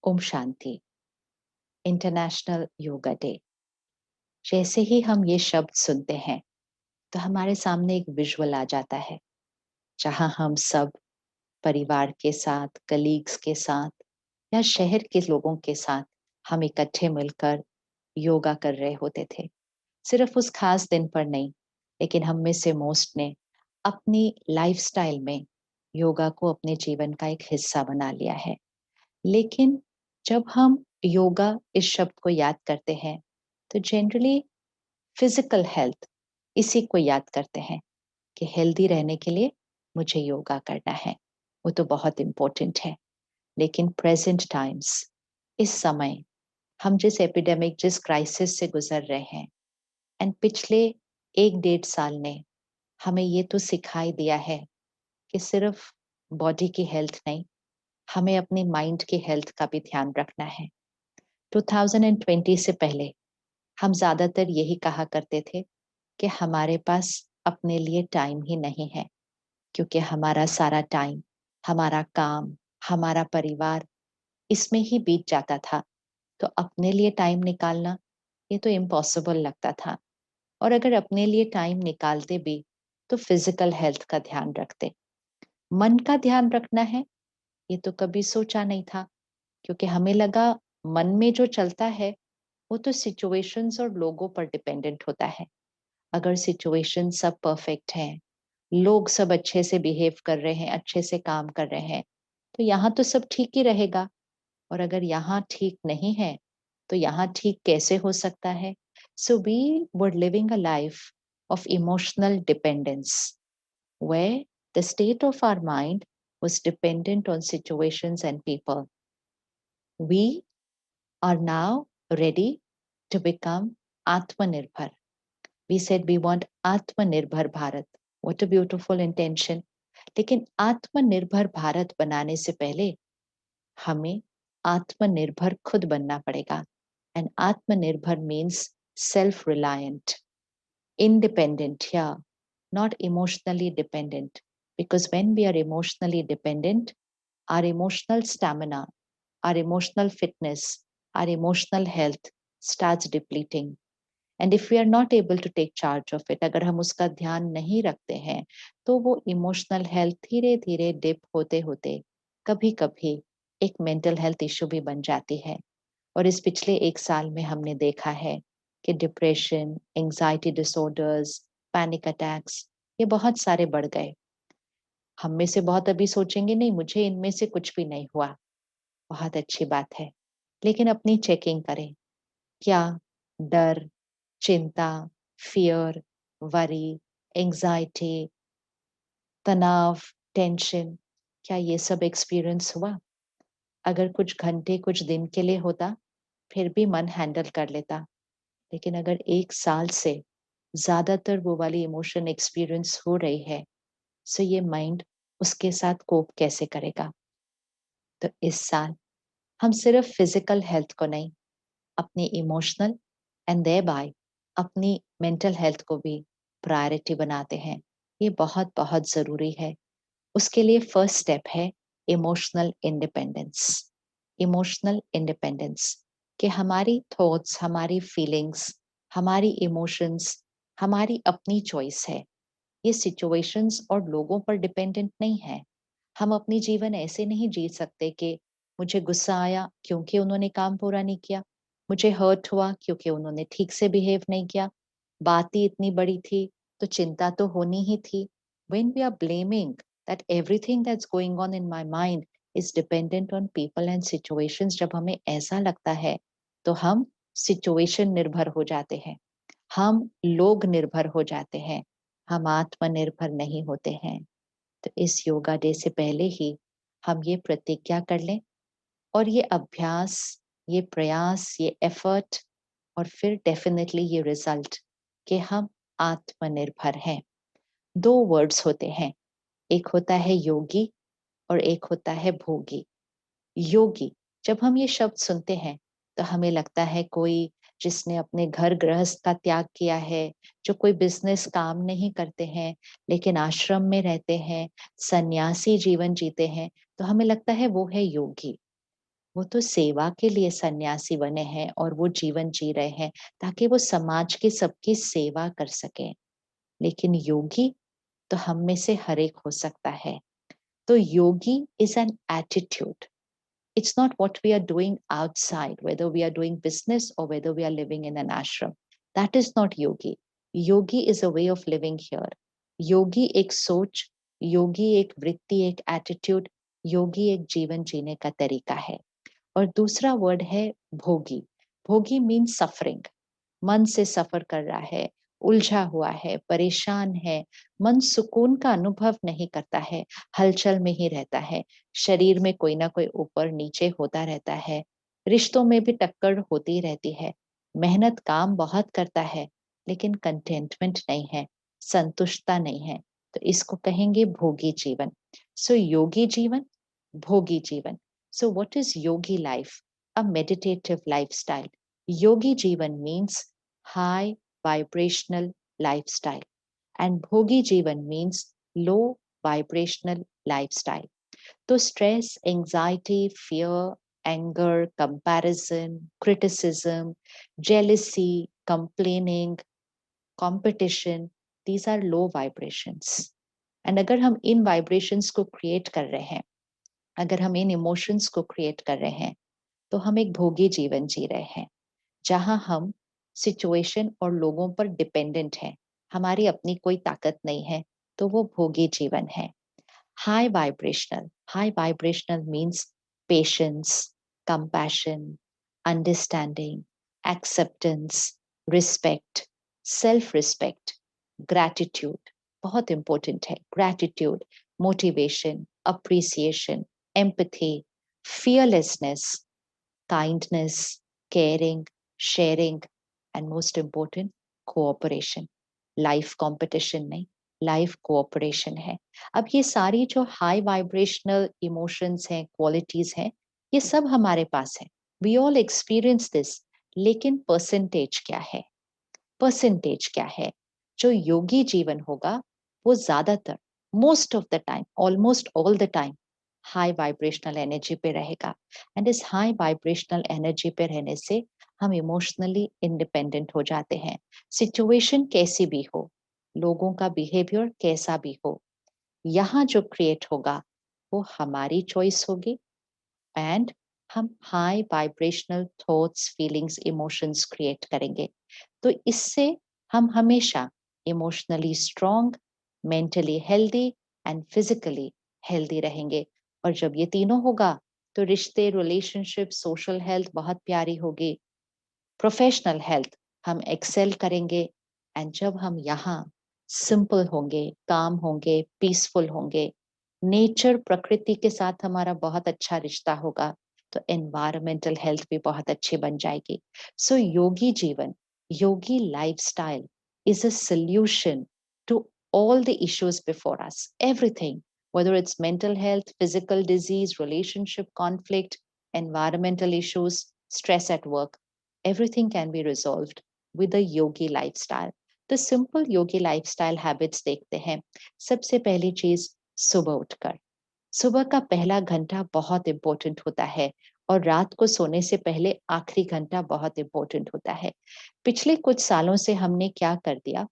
ओम शांति। International yoga day. जैसे ही हम ये शब्द सुनते हैं तो हमारे सामने एक विजुअल आ जाता है जहां हम सब परिवार के साथ, कलीग्स के साथ या शहर के लोगों के साथ हम इकट्ठे मिलकर योगा कर रहे होते थे। सिर्फ उस खास दिन पर नहीं, लेकिन हम में से मोस्ट ने अपनी लाइफस्टाइल में योगा को अपने जीवन का एक हिस्सा बना लिया है। लेकिन जब हम योगा इस शब्द को याद करते हैं तो जनरली फिजिकल हेल्थ इसी को याद करते हैं कि हेल्दी रहने के लिए मुझे योगा करना है। वो तो बहुत इम्पोर्टेंट है। लेकिन प्रेजेंट टाइम्स, इस समय हम जिस एपिडेमिक, जिस क्राइसिस से गुजर रहे हैं, एंड पिछले 1 डेढ़ साल ने हमें ये तो सिखाई दिया है कि सिर्फ बॉडी की हेल्थ नहीं, हमें अपनी माइंड की हेल्थ का भी ध्यान रखना है। 2020 से पहले हम ज्यादातर यही कहा करते थे कि हमारे पास अपने लिए टाइम ही नहीं है, क्योंकि हमारा सारा टाइम, हमारा काम, हमारा परिवार इसमें ही बीत जाता था। तो अपने लिए टाइम निकालना ये तो इम्पॉसिबल लगता था। और अगर अपने लिए टाइम निकालते भी तो फिजिकल हेल्थ का ध्यान रखते। मन का ध्यान रखना है ये तो कभी सोचा नहीं था, क्योंकि हमें लगा मन में जो चलता है वो तो सिचुएशंस और लोगों पर डिपेंडेंट होता है। अगर सिचुएशन सब परफेक्ट हैं, लोग सब अच्छे से बिहेव कर रहे हैं, अच्छे से काम कर रहे हैं, तो यहाँ तो सब ठीक ही रहेगा। और अगर यहाँ ठीक नहीं है तो यहाँ ठीक कैसे हो सकता है? So we were living a life of emotional dependence, where the state of our mind was dependent on situations and people. We are now ready to become Atmanirbhar. We said we want Atmanirbhar Bharat. What a beautiful intention. लेकिन आत्मनिर्भर भारत बनाने से पहले हमें आत्मनिर्भर खुद बनना पड़ेगा। एंड आत्मनिर्भर means self reliant, independent, yeah, not emotionally dependent. Because when we are emotionally dependent, our emotional stamina, our emotional fitness, our emotional health starts depleting. And if we are not able to take charge of it, अगर हम उसका ध्यान नहीं रखते हैं तो वो emotional health धीरे धीरे डिप होते होते कभी कभी एक मेंटल हेल्थ इशू भी बन जाती है। और इस पिछले 1 साल में हमने देखा है कि depression, anxiety disorders, panic attacks ये बहुत सारे बढ़ गए। हम में से बहुत अभी सोचेंगे नहीं, मुझे इनमें से कुछ भी नहीं हुआ। बहुत अच्छी बात है, लेकिन अपनी चेकिंग करें। क्या डर, चिंता, फियर, वरी, एंजाइटी, तनाव, टेंशन, क्या ये सब एक्सपीरियंस हुआ? अगर कुछ घंटे, कुछ दिन के लिए होता फिर भी मन हैंडल कर लेता। लेकिन अगर 1 साल से ज्यादातर वो वाली इमोशन एक्सपीरियंस हो रही है, सो ये माइंड उसके साथ कोप कैसे करेगा? तो इस साल हम सिर्फ फिजिकल हेल्थ को नहीं, अपनी इमोशनल एंड देयरबाय अपनी मेंटल हेल्थ को भी प्रायोरिटी बनाते हैं। ये बहुत बहुत जरूरी है। उसके लिए फर्स्ट स्टेप है इमोशनल इंडिपेंडेंस। इमोशनल इंडिपेंडेंस कि हमारी थॉट्स, हमारी फीलिंग्स, हमारी इमोशंस हमारी अपनी चॉइस है। ये सिचुएशंस और लोगों पर डिपेंडेंट नहीं है। हम अपनी जीवन ऐसे नहीं जी सकते कि मुझे गुस्सा आया क्योंकि उन्होंने काम पूरा नहीं किया, मुझे हर्ट हुआ क्योंकि उन्होंने ठीक से बिहेव नहीं किया, बात ही इतनी बड़ी थी तो चिंता तो होनी ही थी। When we are blaming that everything that's going on in my mind is dependent on people and situations, जब हमें ऐसा लगता है तो हम सिचुएशन निर्भर हो जाते हैं, हम लोग निर्भर हो जाते हैं, हम आत्मनिर्भर नहीं होते हैं। तो इस योगा डे से पहले ही हम ये प्रतिज्ञा कर लें और ये अभ्यास, ये प्रयास, ये एफर्ट और फिर डेफिनेटली ये रिजल्ट कि हम आत्मनिर्भर हैं। 2 वर्ड्स होते हैं, एक होता है योगी और एक होता है भोगी। योगी, जब हम ये शब्द सुनते हैं तो हमें लगता है कोई जिसने अपने घर गृहस्थ का त्याग किया है, जो कोई बिजनेस काम नहीं करते हैं लेकिन आश्रम में रहते हैं, सन्यासी जीवन जीते हैं, तो हमें लगता है वो है योगी। वो तो सेवा के लिए सन्यासी बने हैं और वो जीवन जी रहे हैं ताकि वो समाज की सबकी सेवा कर सके। लेकिन योगी तो हम में से हर एक हो सकता है। तो yogi is an attitude. It's not what we are doing outside, whether we are doing business or whether we are living in an ashram. That is not yogi. Yogi is a way of living here. योगी एक सोच, योगी एक वृत्ति, एक attitude, योगी एक जीवन जीने का तरीका है। और दूसरा वर्ड है भोगी। भोगी मीन्स सफरिंग। मन से सफर कर रहा है, उलझा हुआ है, परेशान है, मन सुकून का अनुभव नहीं करता है, हलचल में ही रहता है, शरीर में कोई ना कोई ऊपर नीचे होता रहता है, रिश्तों में भी टक्कर होती रहती है, मेहनत काम बहुत करता है, लेकिन कंटेंटमेंट नहीं है, संतुष्टता नहीं है, तो इसको कहेंगे भोगी जीवन। सो योगी जीवन, भोगी जीवन। So what is Yogi life? A meditative lifestyle. Yogi Jivan means high vibrational lifestyle, and Bhogi Jivan means low vibrational lifestyle. So stress, anxiety, fear, anger, comparison, criticism, jealousy, complaining, competition, these are low vibrations. And अगर हम इन vibrations को create कर रहे हैं, अगर हम इन emotions को create कर रहे हैं, तो हम एक भोगी जीवन जी रहे हैं, जहां हम सिचुएशन और लोगों पर डिपेंडेंट हैं, हमारी अपनी कोई ताकत नहीं है, तो वो भोगी जीवन है। High vibrational means patience, compassion, understanding, acceptance, respect, self respect, gratitude, बहुत इंपॉर्टेंट है, gratitude, motivation, appreciation, empathy, fearlessness, kindness, caring, sharing, and most important, cooperation. Life competition नहीं, लाइफ कोऑपरेशन है। अब ये सारी जो हाई वाइब्रेशनल इमोशंस हैं, qualities हैं, ये सब हमारे पास है। वी ऑल एक्सपीरियंस दिस, लेकिन परसेंटेज क्या है? परसेंटेज क्या है? जो योगी जीवन होगा वो ज्यादातर, most of the time, almost all the time high vibrational energy पे रहेगा। एंड इस हाई वाइब्रेशनल एनर्जी पे रहने से हम इमोशनली इंडिपेंडेंट हो जाते हैं। सिचुएशन कैसी भी हो, लोगों का बिहेवियर कैसा भी हो, यहाँ जो क्रिएट होगा वो हमारी चॉइस होगी। एंड हम high vibrational thoughts, feelings, emotions create करेंगे। तो इससे हम हमेशा emotionally strong, mentally healthy and physically healthy रहेंगे। और जब ये तीनों होगा तो रिश्ते, रिलेशनशिप, सोशल हेल्थ बहुत प्यारी होगी, प्रोफेशनल हेल्थ हम एक्सेल करेंगे। एंड जब हम यहाँ सिंपल होंगे, काम होंगे, पीसफुल होंगे, नेचर, प्रकृति के साथ हमारा बहुत अच्छा रिश्ता होगा, तो एनवायरमेंटल हेल्थ भी बहुत अच्छी बन जाएगी। सो योगी जीवन, yogi lifestyle is a solution to all the issues before us, everything, whether it's mental health, physical disease, relationship conflict, environmental issues, stress at work, everything can be resolved with a yogi lifestyle. The simple yogi lifestyle habits देखते हैं। सबसे पहली चीज, सुबह उठकर, सुबह का पहला घंटा बहुत इंपॉर्टेंट होता है, और रात को सोने से पहले आखिरी घंटा बहुत इंपॉर्टेंट होता है। पिछले कुछ सालों से हमने क्या कर दिया,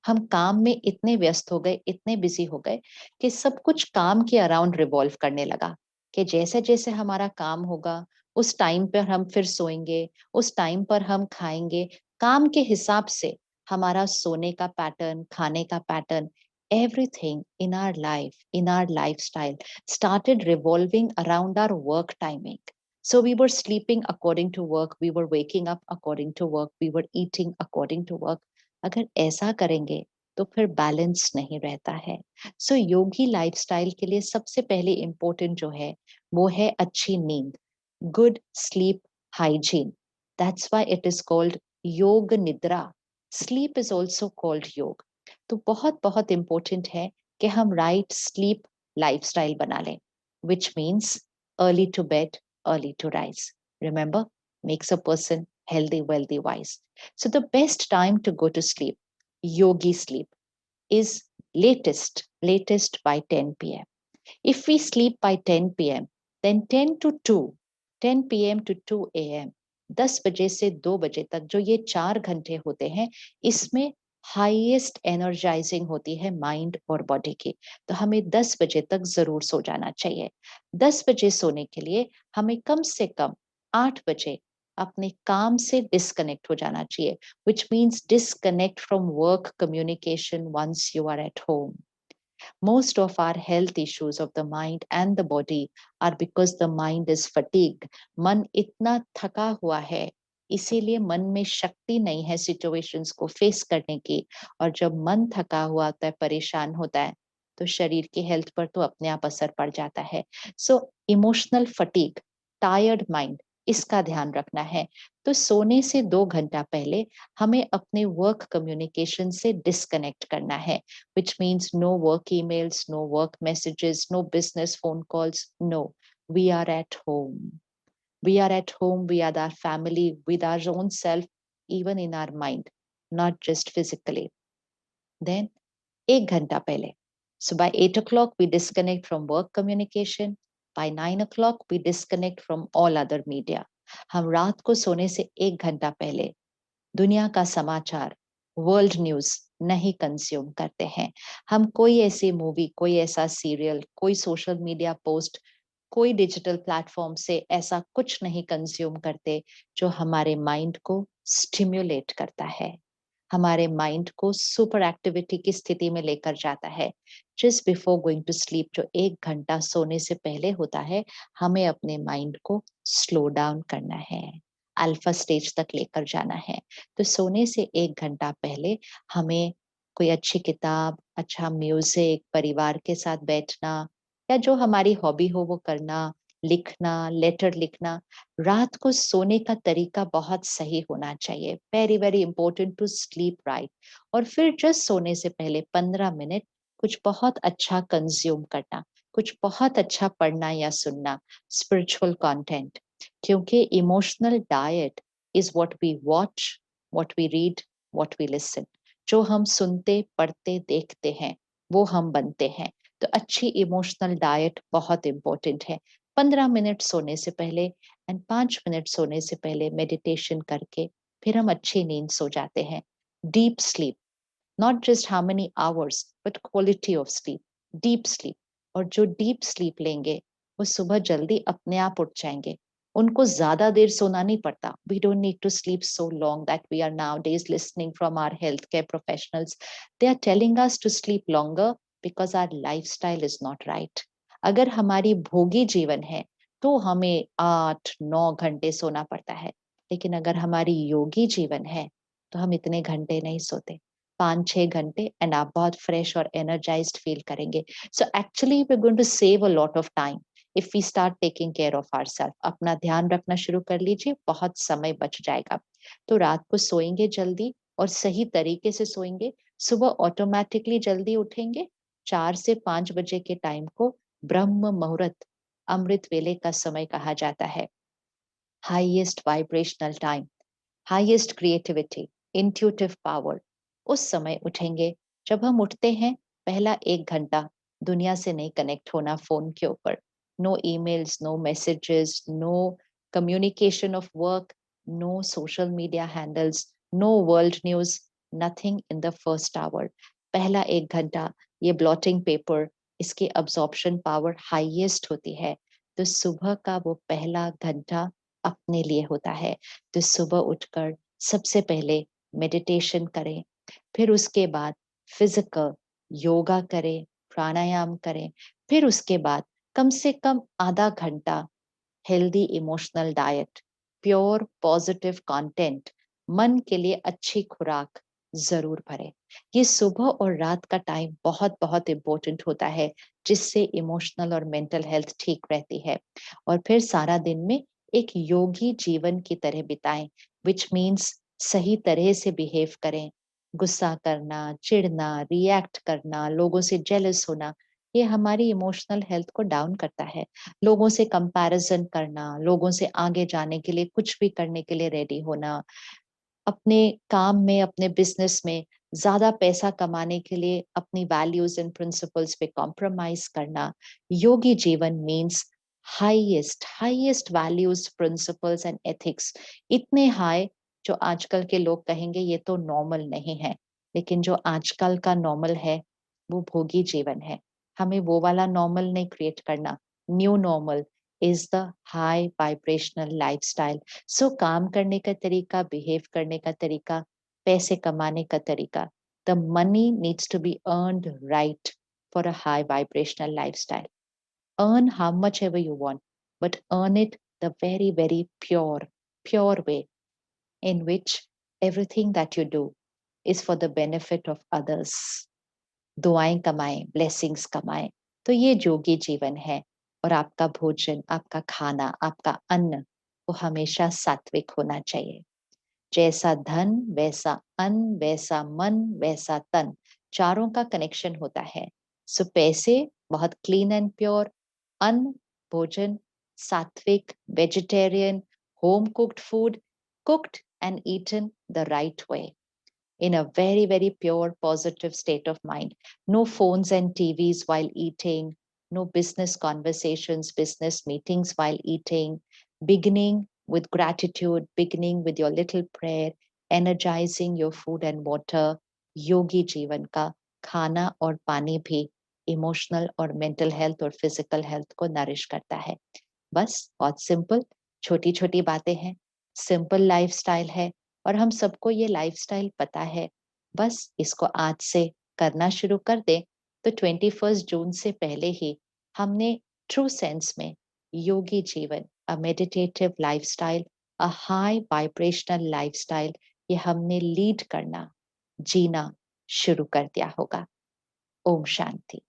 हम काम में इतने व्यस्त हो गए, इतने बिजी हो गए कि सब कुछ काम के अराउंड रिवॉल्व करने लगा, कि जैसे जैसे हमारा काम होगा उस टाइम पर हम फिर सोएंगे, उस टाइम पर हम खाएंगे, काम के हिसाब से हमारा सोने का पैटर्न, खाने का pattern, everything in our life, in our lifestyle started revolving around our work timing. So we were sleeping according to work, we were waking up according to work, we were eating according to work. अगर ऐसा करेंगे तो फिर balance नहीं रहता है। सो योगी lifestyle के लिए सबसे पहले इम्पोर्टेंट जो है वो है अच्छी नींद, good sleep hygiene. That's why it is called योग निद्रा। स्लीप इज ऑल्सो कॉल्ड योग। तो बहुत बहुत इम्पोर्टेंट है कि हम राइट स्लीप लाइफस्टाइल बना लें, which means early to bed, early to rise. Remember, makes a person healthy, wealthy, wise. So the best time to go to sleep, yogi sleep, is latest by 10 p.m. If we sleep by 10 p.m., then 10 to 2 10 PM to 2 AM, 10 बजे से 2 बजे तक जो ये 4 घंटे होते हैं, इसमें हाईएस्ट एनर्जाइजिंग होती है माइंड और बॉडी की। तो हमें 10 बजे तक ज़रूर सो जाना चाहिए। 10 बजे सोने के लिए हमें कम से कम 8 बजे अपने काम से डिस्कनेक्ट हो जाना चाहिए, which means disconnect from work communication once you are at home. Most of our health issues of the mind and the body are because the mind is fatigued. मन इतना थका हुआ है, इसीलिए मन में शक्ति नहीं है सिचुएशंस को फेस करने की। और जब मन थका हुआ होता है, परेशान होता है, तो शरीर की हेल्थ पर तो अपने आप असर पड़ जाता है। So emotional fatigue, tired mind, इसका ध्यान रखना है। तो सोने से 2 घंटा पहले हमें अपने वर्क कम्युनिकेशन से डिस्कनेक्ट करना है, which means no work emails, no work messages, no business phone calls. No, we are at home. We are at home. We are our family with our own self, even in our mind, not just physically. Then, 1 घंटा पहले. So by 8 o'clock, we disconnect from work communication. By 9 o'clock, we disconnect from all other media. हम रात को सोने से 1 घंटा पहले दुनिया का समाचार, वर्ल्ड न्यूज़ नहीं कंज्यूम करते हैं। हम कोई ऐसी मूवी, कोई ऐसा सीरियल, कोई सोशल मीडिया पोस्ट, कोई डिजिटल प्लेटफ़ॉर्म से ऐसा कुछ नहीं कंज्यूम करते, जो हमारे माइंड को स्टिम्युलेट करता है, हमारे माइंड को सुपर एक्टिविटी की स्थिति में लेकर जाता है। Just before going to sleep जो 1 घंटा सोने से पहले होता है, हमें अपने माइंड को स्लो डाउन करना है, अल्फा स्टेज तक लेकर जाना है। तो सोने से 1 घंटा पहले हमें कोई अच्छी किताब, अच्छा म्यूज़िक, परिवार के साथ बैठना या जो हमारी हॉबी हो वो करना, लिखना, लेटर लिखना। रात को सोने का तरीका बहुत सही होना चाहिए। Very, very important to sleep right. और फिर जस्ट सोने से पहले 15 मिनट कुछ बहुत अच्छा कंज़्यूम करना, कुछ बहुत अच्छा पढ़ना या सुनना, स्पिरिचुअल कंटेंट। क्योंकि emotional diet is what we watch, what we read, what we listen. जो हम सुनते, पढ़ते, देखते हैं, वो हम बनते हैं। तो अच्छी इमोशनल डाइट बहुत इम्पोर्टेंट है। 15 मिनट सोने से पहले एंड 5 मिनट सोने से पहले मेडिटेशन करके फिर हम अच्छी नींद सो जाते हैं। Deep sleep, not just how many hours but quality of sleep, deep sleep. और जो डीप स्लीप लेंगे वो सुबह जल्दी अपने आप उठ जाएंगे। उनको ज्यादा देर सोना नहीं पड़ता। We don't need to sleep so long that we are nowadays listening from our health care professionals, they are telling us to sleep longer because our lifestyle is not right. अगर हमारी भोगी जीवन है तो हमें 8-9 घंटे सोना पड़ता है, लेकिन अगर हमारी योगी जीवन है तो हम इतने घंटे नहीं सोते, 5-6 घंटे, एंड आप बहुत फ्रेश और एनर्जाइज्ड फील करेंगे। So actually we are going to save a lot of time if we start taking care of ourself. अपना ध्यान रखना शुरू कर लीजिए, बहुत समय बच जाएगा। तो रात को सोएंगे जल्दी और सही तरीके से सोएंगे, सुबह ऑटोमेटिकली जल्दी उठेंगे। 4 से 5 बजे के टाइम को ब्रह्म मुहूर्त, अमृत वेले का समय कहा जाता है। Highest vibrational time, highest creativity, intuitive power. उस समय उठेंगे। जब हम उठते हैं, पहला 1 घंटा दुनिया से नहीं कनेक्ट होना फोन के ऊपर। No emails, no messages, no communication of work, no social media handles, no world news, nothing in the first hour. पहला 1 घंटा ये ब्लॉटिंग पेपर, इसकी अब्जॉर्प्शन पावर हाईएस्ट होती है। तो सुबह का वो पहला घंटा अपने लिए होता है। तो सुबह उठकर सबसे पहले मेडिटेशन करें, फिर उसके बाद फिजिकल योगा करें, प्राणायाम करें, फिर उसके बाद कम से कम आधा घंटा healthy emotional diet, pure positive content, मन के लिए अच्छी खुराक जरूर भरें। ये सुबह और रात का टाइम बहुत बहुत इम्पोर्टेंट होता है, जिससे इमोशनल और मेंटल हेल्थ ठीक रहती है। और फिर सारा दिन में एक योगी जीवन की तरह बिताएं, विच मीन्स सही तरह से बिहेव करें। गुस्सा करना, चिढ़ना, रिएक्ट करना, लोगों से जेलस होना, ये हमारी इमोशनल हेल्थ को डाउन करता है। लोगों से कंपैरिजन करना, लोगों से आगे जाने के लिए कुछ भी करने के लिए रेडी होना, अपने काम में, अपने बिजनेस में ज्यादा पैसा कमाने के लिए अपनी वैल्यूज एंड प्रिंसिपल्स पे कॉम्प्रोमाइज करना। योगी जीवन means highest values, principles and ethics, इतने हाई जो आजकल के लोग कहेंगे ये तो नॉर्मल नहीं है। लेकिन जो आजकल का नॉर्मल है वो भोगी जीवन है। हमें वो वाला नॉर्मल नहीं क्रिएट करना। New normal is the high vibrational lifestyle. So काम करने का तरीका, बिहेव करने का तरीका, पैसे कमाने का तरीका, the money needs to be earned right for a high vibrational lifestyle. Earn how much ever you want, but earn it the very, very pure way in which everything that you do is for the benefit of others. दुआएं कमाएं, blessings कमाएं। तो ये जोगी जीवन है। और आपका भोजन, आपका खाना, आपका अन्न वो हमेशा सात्विक होना चाहिए। जैसा धन वैसा अन्न, वैसा मन वैसा तन, चारों का कनेक्शन होता है। सो पैसे बहुत क्लीन एंड प्योर, अन्न, भोजन सात्विक, vegetarian, home cooked food, cooked and eaten the right way, in a very, very pure, positive state of mind. No phones and TVs while eating, no business conversations, business meetings while eating, beginning with gratitude, beginning with your little prayer, energizing your food and water. योगी जीवन का खाना और पानी भी emotional और mental health और physical health को nourish करता है। बस बहुत सिंपल, छोटी छोटी बातें हैं, सिंपल लाइफस्टाइल है और हम सबको ये लाइफस्टाइल पता है। बस इसको आज से करना शुरू कर दें तो 21 जून से पहले ही हमने ट्रू सेंस में योगी जीवन, a meditative lifestyle, a high vibrational lifestyle, ये हमने लीड करना, जीना शुरू कर दिया होगा। ओम शांति।